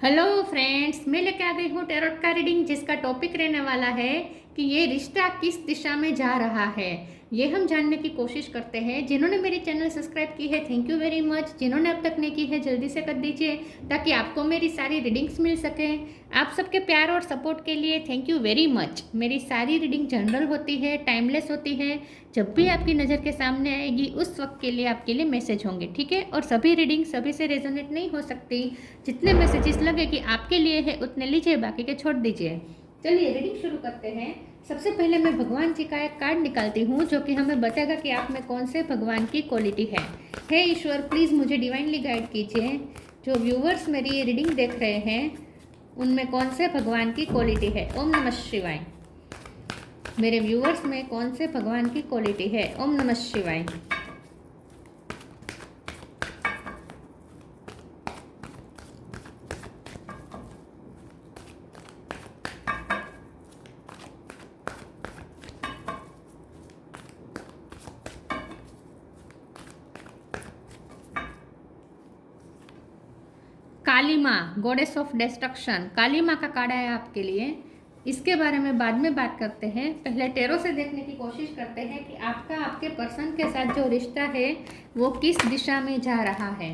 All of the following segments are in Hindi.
हेलो फ्रेंड्स, मैं लेके आ गई हूँ टैरोट का रीडिंग जिसका टॉपिक रहने वाला है कि ये रिश्ता किस दिशा में जा रहा है। ये हम जानने की कोशिश करते हैं। जिन्होंने मेरी चैनल सब्सक्राइब की है थैंक यू वेरी मच। जिन्होंने अब तक नहीं की है जल्दी से कर दीजिए ताकि आपको मेरी सारी रीडिंग्स मिल सके। आप सबके प्यार और सपोर्ट के लिए थैंक यू वेरी मच। मेरी सारी रीडिंग जनरल होती है, टाइमलेस होती है। जब भी आपकी नज़र के सामने आएगी उस वक्त के लिए आपके लिए मैसेज होंगे, ठीक है। और सभी रीडिंग सभी से रेजोनेट नहीं हो सकती। जितने मैसेजेस लगे कि आपके लिए है उतने लीजिए, बाकी के छोड़ दीजिए। चलिए रीडिंग शुरू करते हैं। सबसे पहले मैं भगवान जी का एक कार्ड निकालती हूँ जो कि हमें बताएगा कि आप में कौन से भगवान की क्वालिटी है। हे ईश्वर, प्लीज़ मुझे डिवाइनली गाइड कीजिए। जो व्यूवर्स मेरी ये रीडिंग देख रहे हैं उनमें कौन से भगवान की क्वालिटी है। ओम नमः शिवाय। मेरे व्यूवर्स में कौन से भगवान की क्वालिटी है। ओम नमः शिवाय। काली माँ, गॉडेस ऑफ डिस्ट्रक्शन, काली माँ का कार्ड है आपके लिए। इसके बारे में बाद में बात करते हैं। पहले टेरो से देखने की कोशिश करते हैं कि आपका आपके पर्सन के साथ जो रिश्ता है वो किस दिशा में जा रहा है।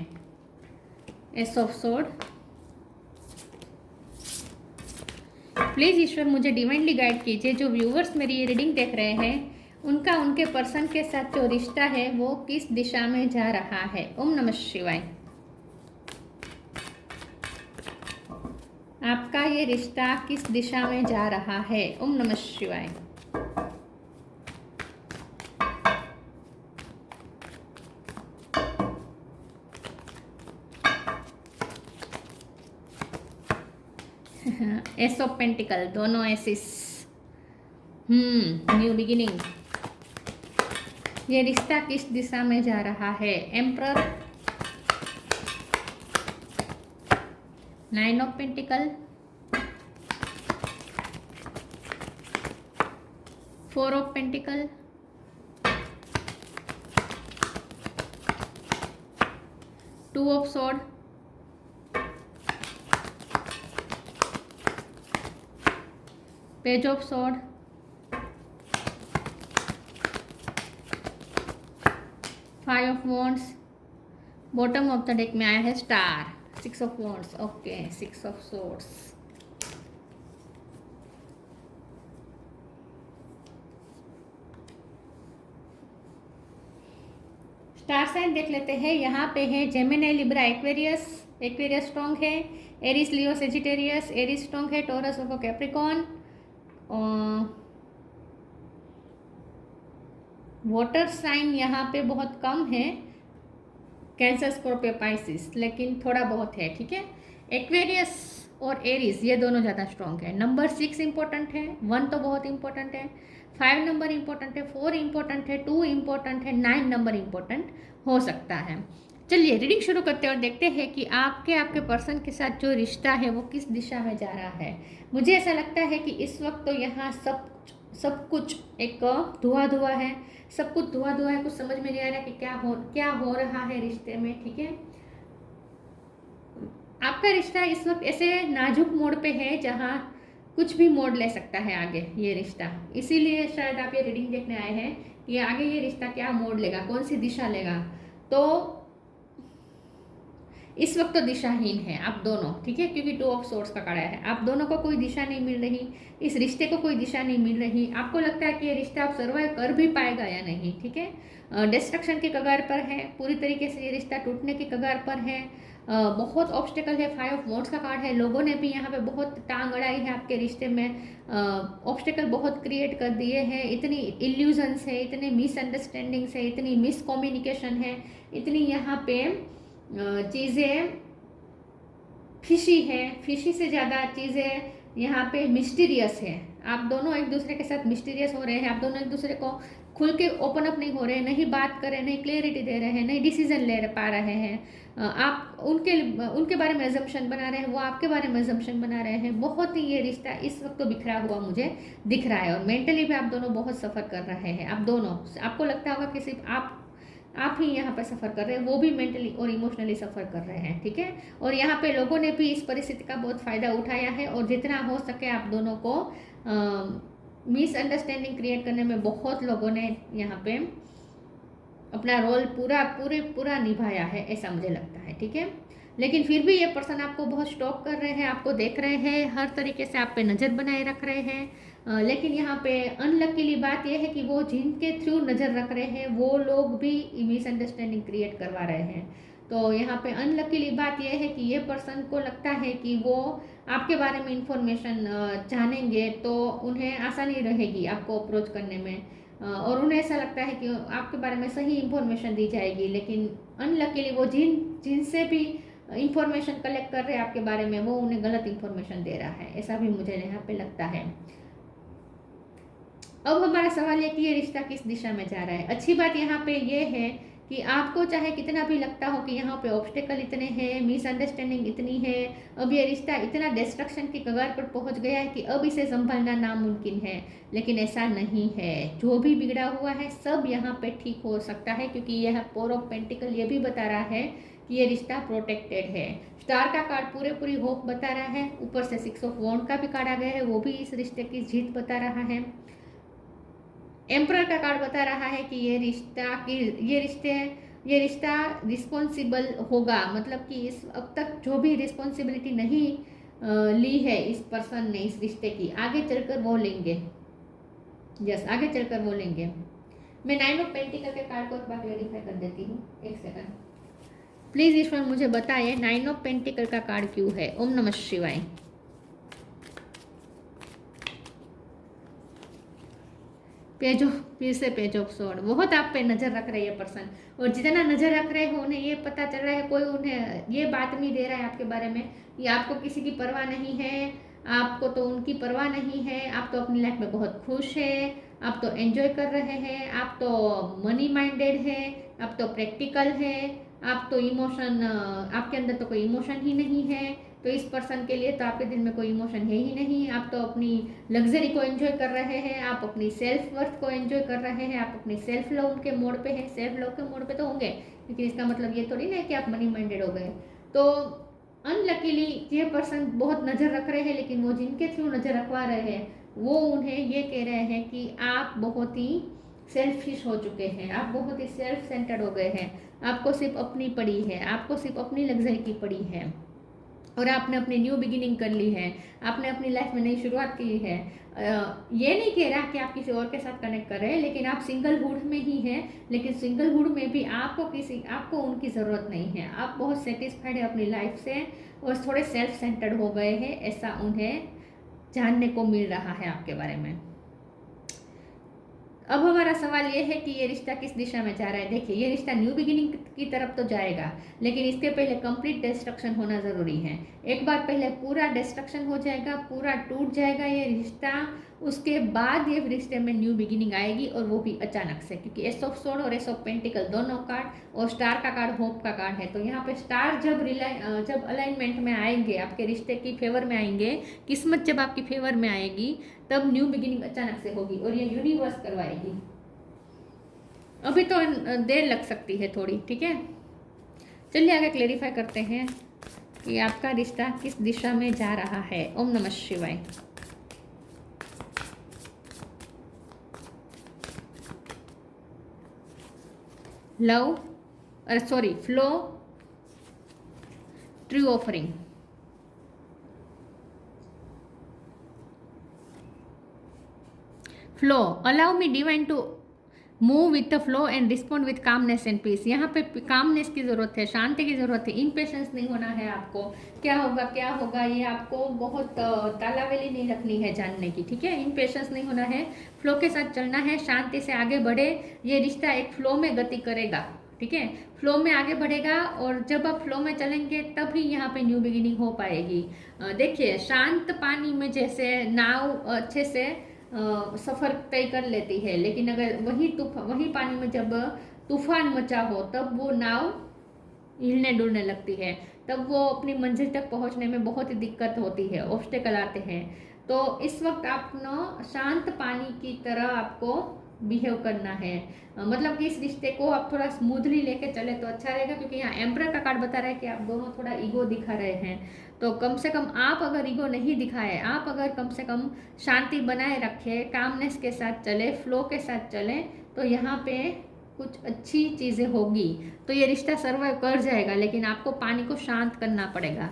S of sword. प्लीज़ ईश्वर मुझे डिवाइनली गाइड कीजिए। जो व्यूवर्स मेरी ये रीडिंग देख रहे हैं उनका उनके पर्सन के साथ जो रिश्ता है वो किस दिशा में जा रहा है। ओम नमः शिवाय। आपका ये रिश्ता किस दिशा में जा रहा है। ओम नमः शिवाय। एस ऑफ पेंटिकल, दोनों एसिस। New beginning. ये रिश्ता किस दिशा में जा रहा है। Emperor, nine of pentacle, four of pentacle, two of sword, page of sword, five of wands. Bottom of the deck में आया है star, six of wands. Okay, six of swords. Star sign देख लेते हैं। यहाँ पे है Gemini, Libra, Aquarius. Aquarius strong है। Aries, Leo, Sagittarius. Aries strong है। Taurus, Virgo, Capricorn. Water sign यहाँ पे बहुत कम है। कैंसर, स्कॉर्पियो, पाइसिस, लेकिन थोड़ा बहुत है, ठीक है। एक्वेरियस और एरीज ये दोनों ज़्यादा स्ट्रॉन्ग है। नंबर 6 इंपॉर्टेंट है, 1 तो बहुत इंपॉर्टेंट है, 5 नंबर इंपॉर्टेंट है, 4 इंपॉर्टेंट है, 2 इंपॉर्टेंट है, 9 नंबर इंपॉर्टेंट हो सकता है। चलिए रीडिंग शुरू करते हैं और देखते हैं कि आपके पर्सन के साथ जो रिश्ता है वो किस दिशा में जा रहा है। मुझे ऐसा लगता है कि इस वक्त तो यहाँ सब कुछ एक धुआं धुआं है। सब कुछ धुआं धुआं है। कुछ समझ में नहीं आ रहा कि क्या हो रहा है रिश्ते में, ठीक है। आपका रिश्ता इस वक्त ऐसे नाजुक मोड़ पे है जहाँ कुछ भी मोड़ ले सकता है आगे ये रिश्ता। इसीलिए शायद आप ये रीडिंग देखने आए हैं कि आगे ये रिश्ता क्या मोड़ लेगा, कौन सी दिशा लेगा। तो इस वक्त तो दिशाहीन है आप दोनों, ठीक है, क्योंकि 2 ऑफ सोर्स का कार्ड है। आप दोनों को कोई दिशा नहीं मिल रही, इस रिश्ते को कोई दिशा नहीं मिल रही। आपको लगता है कि ये रिश्ता आप सर्वाइव कर भी पाएगा या नहीं, ठीक है। डिस्ट्रक्शन के कगार पर है, पूरी तरीके से ये रिश्ता टूटने की कगार पर है। बहुत ऑब्स्टेकल है। 5 ऑफ वॉन्ड्स का कार्ड है। लोगों ने भी यहाँ पे बहुत टांग अड़ाई है आपके रिश्ते में। ऑब्स्टेकल बहुत क्रिएट कर दिए हैं। इतनी इल्यूजन्स है, इतने मिसअंडरस्टैंडिंग्स है, इतनी मिसकम्युनिकेशन है, इतनी यहाँ पे चीज़ें फिशी है। फिशी से ज़्यादा चीज़ें यहाँ पे मिस्टीरियस है। आप दोनों एक दूसरे के साथ मिस्टीरियस हो रहे हैं। आप दोनों एक दूसरे को खुल के ओपन अप नहीं हो रहे हैं, नहीं बात कर रहे हैं, नहीं क्लियरिटी दे रहे हैं, नहीं डिसीजन ले पा रहे हैं। आप उनके बारे में एजम्पशन बना रहे हैं, वो आपके बारे में एजम्पशन बना रहे हैं। बहुत ही ये रिश्ता इस वक्त तो बिखरा हुआ मुझे दिख रहा है। और मेंटली भी आप दोनों बहुत सफ़र कर रहे हैं। आप दोनों, आपको लगता होगा कि सिर्फ आप आप ही यहाँ पर सफ़र कर रहे हैं, वो भी मेंटली और इमोशनली सफ़र कर रहे हैं, ठीक है। और यहाँ पे लोगों ने भी इस परिस्थिति का बहुत फ़ायदा उठाया है और जितना हो सके आप दोनों को मिसअंडरस्टैंडिंग क्रिएट करने में बहुत लोगों ने यहाँ पे अपना रोल पूरा निभाया है, ऐसा मुझे लगता है, ठीक है। लेकिन फिर भी ये पर्सन आपको बहुत स्टॉक कर रहे हैं, आपको देख रहे हैं, हर तरीके से आप पे नज़र बनाए रख रहे हैं। लेकिन यहाँ पे अनलकीली बात यह है कि वो जिनके थ्रू नज़र रख रहे हैं वो लोग भी मिसअंडरस्टैंडिंग क्रिएट करवा रहे हैं। तो यहाँ पे अनलकीली बात यह है कि ये पर्सन को लगता है कि वो आपके बारे में इंफॉर्मेशन जानेंगे तो उन्हें आसानी रहेगी आपको अप्रोच करने में, और उन्हें ऐसा लगता है कि आपके बारे में सही इंफॉर्मेशन दी जाएगी। लेकिन अनलकीली वो जिनसे भी इंफॉर्मेशन कलेक्ट कर रहे हैं आपके बारे में, वो उन्हें गलत इंफॉर्मेशन दे रहा है, ऐसा भी मुझे यहाँ पे लगता है। अब हमारा सवाल है कि ये रिश्ता किस दिशा में जा रहा है। अच्छी बात यहाँ पे ये है कि आपको चाहे कितना भी लगता हो कि यहाँ पे ऑब्स्टेकल इतने हैं, मिसअंडरस्टैंडिंग इतनी है, अब ये रिश्ता इतना डिस्ट्रक्शन की कगार पर पहुँच गया है कि अब इसे संभालना नामुमकिन है, लेकिन ऐसा नहीं है। जो भी बिगड़ा हुआ है सब यहाँ पे ठीक हो सकता है, क्योंकि यह 4 ऑफ पेंटिकल ये भी बता रहा है कि ये रिश्ता प्रोटेक्टेड है। स्टार का कार्ड पूरी होप बता रहा है, ऊपर से 6 ऑफ वॉन्ड का भी कार्ड आ गया है, वो भी इस रिश्ते की जीत बता रहा है। एम्परर का कार्ड बता रहा है कि ये रिश्ता रिस्पॉन्सिबल होगा, मतलब कि इस अब तक जो भी रिस्पॉन्सिबिलिटी नहीं ली है इस पर्सन ने इस रिश्ते की, आगे चलकर वो लेंगे। यस, आगे चलकर वो लेंगे। मैं 9 ऑफ पेंटिकल के कार्ड को एक बार क्लेरिफाई कर देती हूँ, एक सेकंड प्लीज़। ईश्वर मुझे बताइए 9 ऑफ पेंटिकल का कार्ड क्यों है। ओम नमः शिवाय। पेज ऑफ स्वॉर्ड, बहुत आप पे नज़र रख रहे हैं पर्सन, और जितना नज़र रख रहे हो उन्हें ये पता चल रहा है, कोई उन्हें ये बात नहीं दे रहा है आपके बारे में कि आपको किसी की परवाह नहीं है, आपको तो उनकी परवाह नहीं है, आप तो अपनी लाइफ में बहुत खुश है, आप तो एंजॉय कर रहे हैं, आप तो मनी माइंडेड है, आप तो प्रैक्टिकल है, आप तो इमोशन, आपके अंदर तो कोई इमोशन ही नहीं है। तो इस पर्सन के लिए तो आपके दिल में कोई इमोशन है ही नहीं। आप तो अपनी लग्जरी को एंजॉय कर रहे हैं, आप अपनी सेल्फ वर्थ को एंजॉय कर रहे हैं, आप अपनी सेल्फ लव के मोड पे हैं। सेल्फ लव के मोड पे तो होंगे, लेकिन इसका मतलब ये थोड़ी ना है कि आप मनी माइंडेड हो गए। तो अनलकीली ये पर्सन बहुत नज़र रख रहे हैं, लेकिन वो जिनके थ्रू नज़र रखवा रहे हैं वो उन्हें ये कह रहे हैं कि आप बहुत ही सेल्फिश हो चुके हैं, आप बहुत ही सेल्फ सेंटर्ड हो गए हैं, आपको सिर्फ अपनी पड़ी है, आपको सिर्फ अपनी लग्जरी की पड़ी है, और आपने अपनी न्यू बिगिनिंग कर ली है, आपने अपनी लाइफ में नई शुरुआत की है। ये नहीं कह रहा कि आप किसी और के साथ कनेक्ट कर रहे हैं, लेकिन आप सिंगलहुड में ही हैं, लेकिन सिंगलहुड में भी आपको उनकी ज़रूरत नहीं है। आप बहुत सेटिस्फाइड है अपनी लाइफ से और थोड़े सेल्फ सेंटर्ड हो गए हैं, ऐसा उन्हें जानने को मिल रहा है आपके बारे में। अब हमारा सवाल ये है कि ये रिश्ता किस दिशा में जा रहा है। देखिए, ये रिश्ता न्यू बिगिनिंग की तरफ तो जाएगा, लेकिन इसके पहले कंप्लीट डिस्ट्रक्शन होना ज़रूरी है। एक बार पहले पूरा डिस्ट्रक्शन हो जाएगा, पूरा टूट जाएगा ये रिश्ता, उसके बाद ये रिश्ते में न्यू बिगिनिंग आएगी, और वो भी अचानक से, क्योंकि एस ऑफ स्वॉर्ड और एस ऑफ पेंटिकल दोनों कार्ड, और स्टार का कार्ड होप का कार्ड है। तो यहाँ पे स्टार जब अलाइनमेंट में आएंगे, आपके रिश्ते की फेवर में आएंगे, किस्मत जब आपकी फेवर में आएगी, तब न्यू बिगिनिंग अचानक से होगी, और ये यूनिवर्स करवाएगी। अभी तो देर लग सकती है थोड़ी, ठीक है। चलिए आगे क्लेरिफाई करते हैं कि आपका रिश्ता किस दिशा में जा रहा है। ओम नमः शिवाय। Flow, true offering. Flow, allow me divine to move with the flow and respond with calmness and peace. यहाँ पे कामनेस की ज़रूरत है, शांति की ज़रूरत है, इम्पेशेंस नहीं होना है आपको। क्या होगा ये आपको बहुत तालावेली नहीं रखनी है जानने की, ठीक है। इम्पेशेंस नहीं होना है, फ्लो के साथ चलना है, शांति से आगे बढ़े। ये रिश्ता एक फ्लो में गति करेगा, ठीक है, फ्लो में आगे बढ़ेगा, और जब आप फ्लो में चलेंगे तभी यहाँ पे न्यू बिगिनिंग हो पाएगी। देखिए, शांत पानी में जैसे नाव अच्छे से सफ़र तय कर लेती है, लेकिन अगर वही पानी में जब तूफान मचा हो तब वो नाव हिलने डुलने लगती है, तब वो अपनी मंजिल तक पहुंचने में बहुत ही दिक्कत होती है, ऑब्स्टेकल आते हैं। तो इस वक्त आप शांत पानी की तरह आपको बिहेव करना है, मतलब कि इस रिश्ते को आप थोड़ा स्मूथली लेके चले तो अच्छा रहेगा, क्योंकि यहाँ एम्परर का कार्ड बता रहा है कि आप दोनों थोड़ा ईगो दिखा रहे हैं। तो कम से कम आप अगर ईगो नहीं दिखाए, आप अगर कम से कम शांति बनाए रखें, कामनेस के साथ चले, फ्लो के साथ चलें, तो यहाँ पे कुछ अच्छी चीज़ें होगी। तो ये रिश्ता सर्वाइव कर जाएगा, लेकिन आपको पानी को शांत करना पड़ेगा।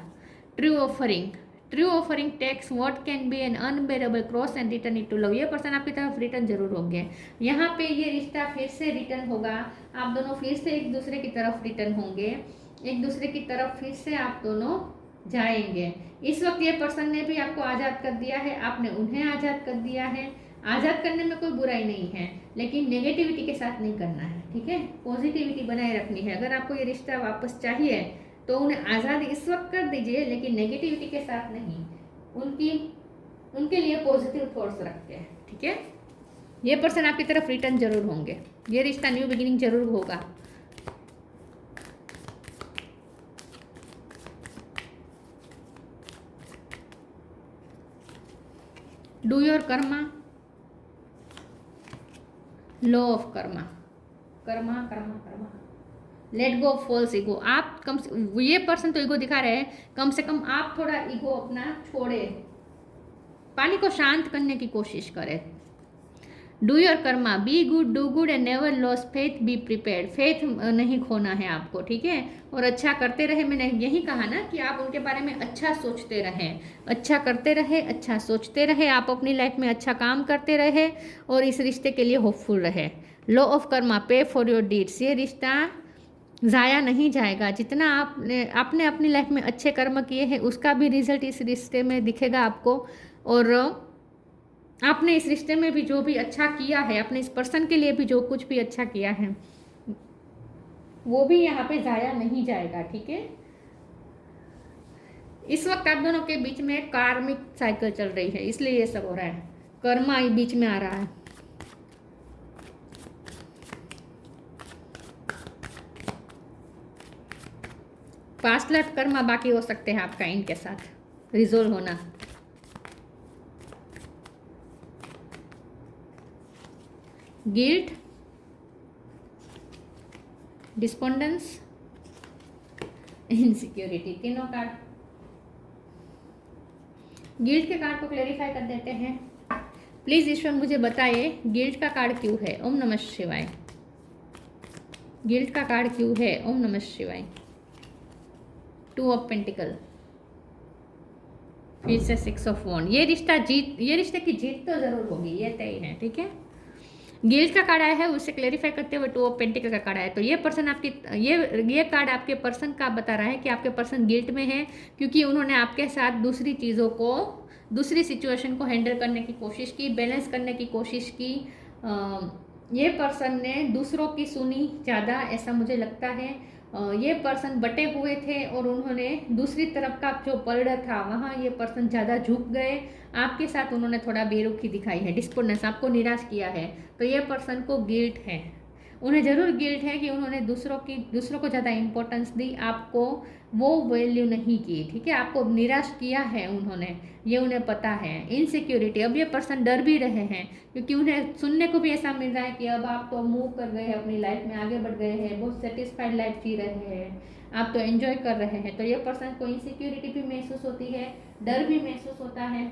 True offering takes what can be an unbearable cross and return it to love. ये पर्सन आपकी तरफ रिटर्न जरूर होंगे। यहाँ पे ये रिश्ता फिर से रिटर्न होगा, आप दोनों फिर से एक दूसरे की तरफ रिटर्न होंगे, एक दूसरे की तरफ फिर से आप दोनों जाएंगे। इस वक्त ये पर्सन ने भी आपको आज़ाद कर दिया है, आपने उन्हें आज़ाद कर दिया है। आज़ाद करने में कोई बुराई नहीं है, लेकिन नेगेटिविटी के साथ नहीं करना है, ठीक है। पॉजिटिविटी बनाए रखनी है। अगर आपको ये रिश्ता वापस चाहिए तो उन्हें आज़ाद इस वक्त कर दीजिए, लेकिन नेगेटिविटी के साथ नहीं। उनके लिए पॉजिटिव थॉट्स रखते हैं, ठीक है। ये पर्सन आपकी तरफ रिटर्न जरूर होंगे, ये रिश्ता न्यू बिगिनिंग जरूर होगा। Do your karma, law of karma, karma karma karma, let go of false ego. आप ये पर्सन तो ईगो दिखा रहे हैं, कम से कम आप थोड़ा ईगो अपना छोड़े, पानी को शांत करने की कोशिश करें। Do your Karma, be good, do good and never loss faith, be prepared. Faith नहीं खोना है आपको, ठीक है। और अच्छा करते रहे, मैंने यही कहा ना कि आप उनके बारे में अच्छा सोचते रहें, अच्छा करते रहे, अच्छा सोचते रहे, आप अपनी लाइफ में अच्छा काम करते रहे और इस रिश्ते के लिए होपफुल रहे। लॉ ऑफ कर्मा, पे फॉर योर डीड्स। ये रिश्ता ज़ाया नहीं जाएगा। जितना आपने अपनी लाइफ में अच्छे कर्म किए हैं, उसका भी रिजल्ट इस रिश्ते में दिखेगा आपको। और आपने इस रिश्ते में भी जो भी अच्छा किया है, अपने इस पर्सन के लिए भी जो कुछ भी अच्छा किया है, वो भी यहाँ पे ज़ाया नहीं जाएगा, ठीक है। इस वक्त आप दोनों के बीच में कार्मिक साइकिल चल रही है, इसलिए ये सब हो रहा है। कर्मा बीच में आ रहा है। पास्ट लाइफ कर्मा बाकी हो सकते हैं आपका इनके साथ रिजोल्व होना। गिल्ट, डिस्पोंडेंस, इनसिक्योरिटी, तीनों कार्ड। गिल्ट के कार्ड को क्लेरिफाई कर देते हैं। प्लीज ईश्वर मुझे बताइए गिल्ट का कार्ड क्यों है। ओम नमः शिवाय। गिल्ट का कार्ड क्यों है। ओम नमः शिवाय। 2 ऑफ पेंटिकल, फिर से 6 ऑफ वॉन्ड। ये रिश्ते की जीत तो जरूर होगी, ये तय है, ठीक है। गिल्ट का कार्ड आया है, उसे क्लेरिफाई करते हुए 2 ऑफ पेंटिकल का कार्ड आया। तो ये पर्सन आपकी ये कार्ड आपके पर्सन का बता रहा है कि आपके पर्सन गिल्ट में है, क्योंकि उन्होंने आपके साथ दूसरी चीज़ों को, दूसरी सिचुएशन को हैंडल करने की कोशिश की, बैलेंस करने की कोशिश की। ये पर्सन ने दूसरों की सुनी ज़्यादा, ऐसा मुझे लगता है। ये पर्सन बटे हुए थे और उन्होंने दूसरी तरफ का जो पलड़ा था वहाँ ये पर्सन ज़्यादा झुक गए। आपके साथ उन्होंने थोड़ा बेरुखी दिखाई है, डिस्पोर्टनेस, आपको निराश किया है। तो ये पर्सन को गिल्ट है, उन्हें ज़रूर गिल्ट है कि उन्होंने दूसरों को ज़्यादा इम्पोर्टेंस दी, आपको वो वैल्यू नहीं की, ठीक है। आपको निराश किया है उन्होंने, ये उन्हें पता है। इनसिक्योरिटी, अब ये पर्सन डर भी रहे हैं, क्योंकि उन्हें सुनने को भी ऐसा मिल रहा है कि अब आप तो मूव कर गए हैं, अपनी लाइफ में आगे बढ़ गए हैं, बहुत सेटिस्फाइड लाइफ जी रहे हैं, आप तो एंजॉय कर रहे हैं। तो ये पर्सन को इनसिक्योरिटी भी महसूस होती है, डर भी महसूस होता है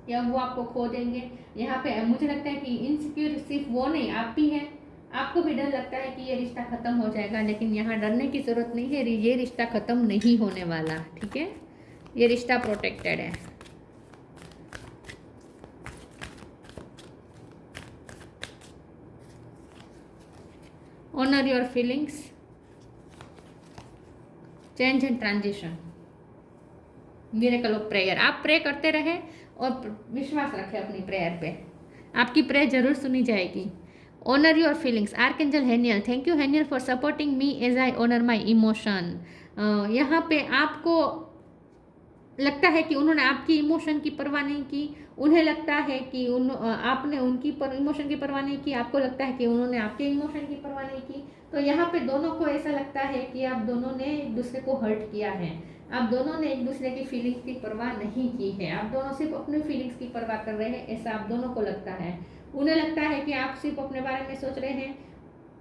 कि अब वो आपको खो देंगे। यहाँ पे मुझे लगता है कि इनसिक्योर सिर्फ वो नहीं, आप भी हैं, आपको भी डर लगता है कि ये रिश्ता ख़त्म हो जाएगा, लेकिन यहाँ डरने की ज़रूरत नहीं है, ये रिश्ता ख़त्म नहीं होने वाला, ठीक है। ये रिश्ता प्रोटेक्टेड है। Honour your feelings, change and transition, miracle of prayer. आप प्रे करते रहे और विश्वास रखें अपनी प्रेयर पे, आपकी प्रेयर जरूर सुनी जाएगी। Honour your feelings, archangel Haniel, thank you Haniel for supporting me as I honour my emotion. यहाँ पे आपको लगता है कि उन्होंने आपकी इमोशन की परवाह नहीं की, उन्हें लगता है कि आपने उनकी इमोशन की परवाह नहीं की, आपको लगता है कि उन्होंने आपके इमोशन की परवाह नहीं की। तो यहाँ पे दोनों को ऐसा लगता है कि आप दोनों ने एक दूसरे को हर्ट किया है, आप दोनों ने एक दूसरे की फीलिंग्स की परवाह नहीं की है, आप दोनों सिर्फ अपने फीलिंग्स की परवाह कर रहे हैं, ऐसा आप दोनों को लगता है। उन्हें लगता है कि आप सिर्फ अपने बारे में सोच रहे हैं,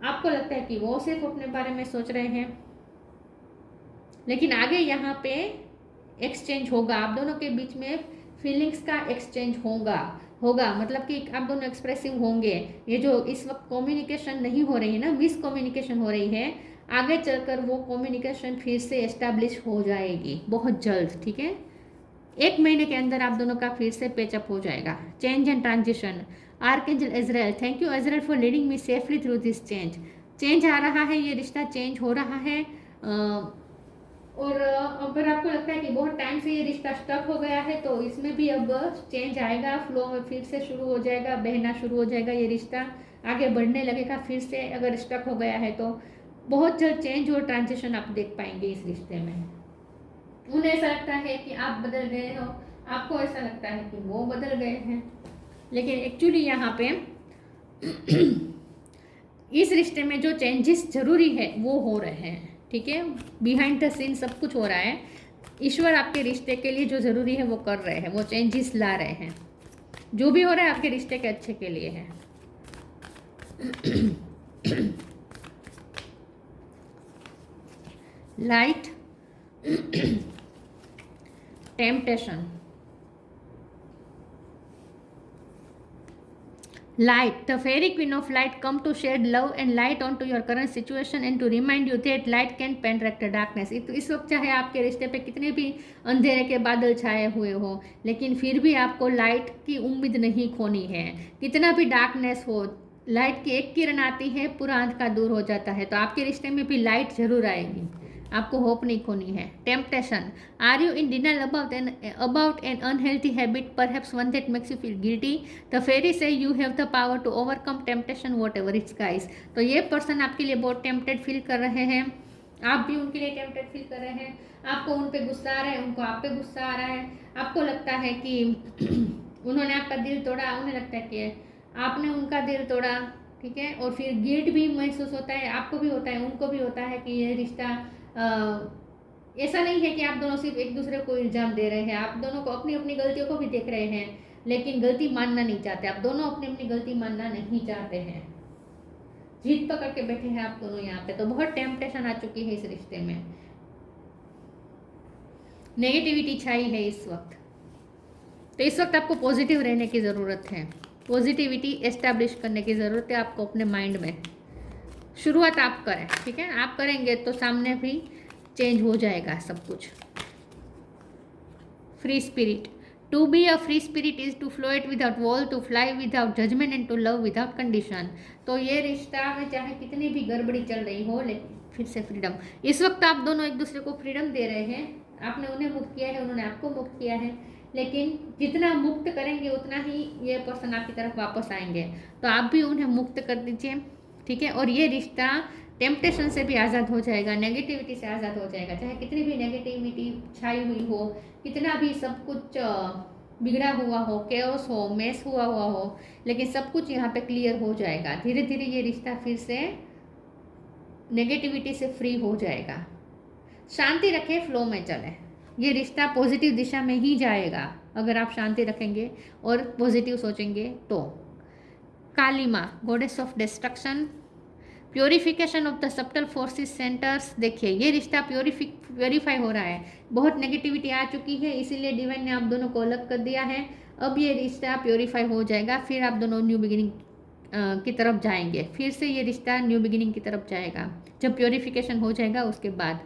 आपको लगता है कि वो सिर्फ अपने बारे में सोच रहे हैं। लेकिन आगे यहाँ पे एक्सचेंज होगा, आप दोनों के बीच में फीलिंग्स का एक्सचेंज होगा मतलब कि आप दोनों एक्सप्रेसिव होंगे। ये जो इस वक्त कम्युनिकेशन नहीं हो रही है ना, मिस कम्युनिकेशन हो रही है, आगे चलकर वो कम्युनिकेशन फिर से एस्टैब्लिश हो जाएगी बहुत जल्द। ठीक है, 1 महीने के अंदर आप दोनों का फिर से पैचअप हो जाएगा। Change and transition, archangel Israel, thank you Israel for leading me safely through this change. Change आ रहा है, ये रिश्ता चेंज हो रहा है। और अगर आपको लगता है कि बहुत टाइम से ये रिश्ता स्टक हो गया है, तो इसमें भी अब चेंज आएगा, फ्लो में फिर से शुरू हो जाएगा, बहना शुरू हो जाएगा, ये रिश्ता आगे बढ़ने लगेगा फिर से। अगर स्टक हो गया है तो बहुत जल्द चेंज और ट्रांजिशन आप देख पाएंगे इस रिश्ते में। उन्हें ऐसा लगता है कि आप बदल गए हो, आपको ऐसा लगता है कि वो बदल गए हैं, लेकिन एक्चुअली यहाँ पे इस रिश्ते में जो चेंजेस जरूरी है वो हो रहे हैं। ठीक है, बिहाइंड द सीन सब कुछ हो रहा है। ईश्वर आपके रिश्ते के लिए जो ज़रूरी है वो कर रहे हैं, वो चेंजेस ला रहे हैं। जो भी हो रहा है आपके रिश्ते के अच्छे के लिए है। Light, temptation, light, the fairy queen of light come to shed love and light onto your current situation and to remind you that light can penetrate the darkness। इस वक्त चाहे आपके रिश्ते पे कितने भी अंधेरे के बादल छाए हुए हो, लेकिन फिर भी आपको लाइट की उम्मीद नहीं खोनी है। कितना भी डार्कनेस हो, लाइट की एक किरण आती है, पूरा अंधकार दूर हो जाता है। तो आपके रिश्ते में भी लाइट जरूर आएगी, आपको होप नहीं खोनी है। Temptation, are you in denial about an unhealthy habit, perhaps one that makes you feel guilty? The fairy says you have the power to overcome temptation whatever it's guys. तो ये पर्सन आपके लिए बहुत टेम्पटेड फील कर रहे हैं, आप भी उनके लिए टेम्पटेड फील कर रहे हैं। आपको उन पे गुस्सा आ रहा है, उनको आप पे गुस्सा आ रहा है। आपको लगता है कि उन्होंने आपका दिल तोड़ा, उन्हें लगता है कि आपने उनका दिल तोड़ा। ठीक है, और फिर गिल्ट भी महसूस होता है, आपको भी होता है, उनको भी होता है कि ये रिश्ता ऐसा नहीं है कि आप दोनों सिर्फ एक दूसरे को इल्ज़ाम दे रहे हैं, आप दोनों को अपनी अपनी गलतियों को भी देख रहे हैं, लेकिन गलती मानना नहीं चाहते। आप दोनों अपनी अपनी गलती मानना नहीं चाहते हैं, जीत पकड़ के बैठे हैं आप दोनों यहाँ पे। तो बहुत टेम्पटेशन आ चुकी है इस रिश्ते में, नेगेटिविटी छाई है इस वक्त। तो इस वक्त आपको पॉजिटिव रहने की ज़रूरत है, पॉजिटिविटी एस्टैब्लिश करने की ज़रूरत है आपको अपने माइंड में। शुरुआत आप करें, ठीक है, आप करेंगे तो सामने भी चेंज हो जाएगा सब कुछ। Free spirit, to be a free spirit is to float without wall, to fly without judgment and to love without condition. तो ये रिश्ता में चाहे कितनी भी गड़बड़ी चल रही हो, लेकिन फिर से फ्रीडम। इस वक्त आप दोनों एक दूसरे को फ्रीडम दे रहे हैं, आपने उन्हें मुक्त किया है, उन्होंने आपको मुक्त किया है, लेकिन जितना मुक्त करेंगे उतना ही ये पर्सन आपकी तरफ वापस आएंगे। तो आप भी उन्हें मुक्त कर दीजिए, ठीक है। और ये रिश्ता टेम्पटेशन से भी आज़ाद हो जाएगा, नेगेटिविटी से आज़ाद हो जाएगा। चाहे कितनी भी नेगेटिविटी छाई हुई हो, कितना भी सब कुछ बिगड़ा हुआ हो, केओस हो, मेस हुआ हो, लेकिन सब कुछ यहाँ पे क्लियर हो जाएगा। धीरे धीरे ये रिश्ता फिर से नेगेटिविटी से फ्री हो जाएगा। शांति रखें, फ्लो में चले, ये रिश्ता पॉजिटिव दिशा में ही जाएगा अगर आप शांति रखेंगे और पॉजिटिव सोचेंगे तो। काली माँ, goddess of destruction, purification of the subtle forces centres. देखिए ये रिश्ता प्योरीफाई हो रहा है, बहुत नेगेटिविटी आ चुकी है, इसीलिए डिवाइन ने आप दोनों को अलग कर दिया है। अब ये रिश्ता प्योरीफाई हो जाएगा, फिर आप दोनों न्यू बिगिनिंग की तरफ जाएंगे। फिर से ये रिश्ता न्यू बिगिनिंग की तरफ जाएगा जब प्योरीफिकेशन हो जाएगा उसके बाद।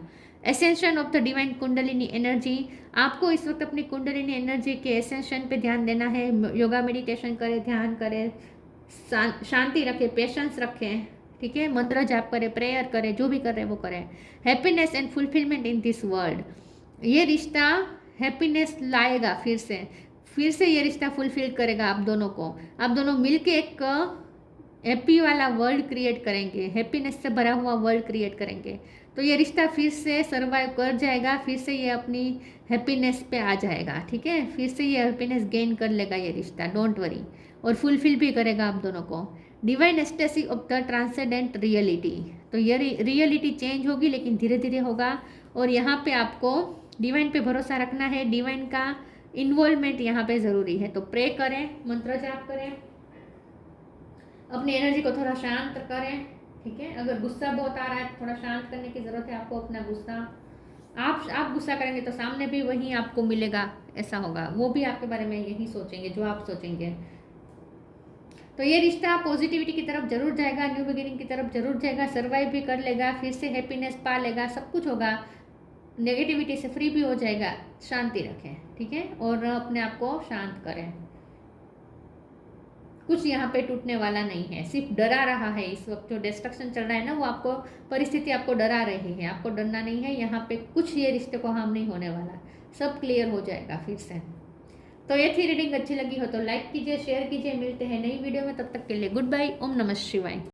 Ascension of the divine kundalini energy, आपको इस वक्त अपनी कुंडलिनी एनर्जी के एसेंशन पे ध्यान देना है। योगा मेडिटेशन करें, ध्यान करें, शांति रखें, पेशेंस रखें, ठीक है, मंत्र जाप करें, प्रेयर करें, जो भी करें वो करें। Happiness and fulfilment in this world, ये रिश्ता हैप्पीनेस लाएगा, फिर से ये रिश्ता फुलफिल करेगा आप दोनों को। आप दोनों मिलके एक हैप्पी वाला वर्ल्ड क्रिएट करेंगे, हैप्पीनेस से भरा हुआ वर्ल्ड क्रिएट करेंगे। तो ये रिश्ता फिर से सर्वाइव कर जाएगा, फिर से ये अपनी हैप्पीनेस पे आ जाएगा, ठीक है, फिर से ये हैप्पीनेस गेन कर लेगा ये रिश्ता, डोंट वरी। और फुलफिल भी करेगा आप दोनों को। Divine एस्टेसी of the transcendent reality, तो ये रियलिटी चेंज होगी, लेकिन धीरे धीरे होगा। और यहाँ पे आपको डिवाइन पे भरोसा रखना है, डिवाइन का इन्वॉल्वमेंट यहाँ पे ज़रूरी है। तो प्रे करें, मंत्र जाप करें, अपनी एनर्जी को थोड़ा शांत करें, ठीक है। अगर गुस्सा बहुत आ रहा है, थोड़ा शांत करने की ज़रूरत है आपको अपना गुस्सा। आप गुस्सा करेंगे तो सामने भी वही आपको मिलेगा, ऐसा होगा, वो भी आपके बारे में यही सोचेंगे जो आप सोचेंगे। तो ये रिश्ता पॉजिटिविटी की तरफ जरूर जाएगा, न्यू बिगिनिंग की तरफ जरूर जाएगा, सर्वाइव भी कर लेगा, फिर से हैप्पीनेस पा लेगा, सब कुछ होगा, नेगेटिविटी से फ्री भी हो जाएगा। शांति रखें, ठीक है, और अपने आप को शांत करें। कुछ यहाँ पे टूटने वाला नहीं है, सिर्फ डरा रहा है इस वक्त जो डिस्ट्रक्शन चल रहा है ना, वो आपको परिस्थिति आपको डरा रही है, आपको डरना नहीं है। यहाँ पे कुछ ये रिश्ते को हार्म नहीं होने वाला, सब क्लियर हो जाएगा फिर से। तो ये थी रीडिंग, अच्छी लगी हो तो लाइक कीजिए, शेयर कीजिए। मिलते हैं नई वीडियो में, तब तक के लिए गुड बाय, ओम नमः शिवाय।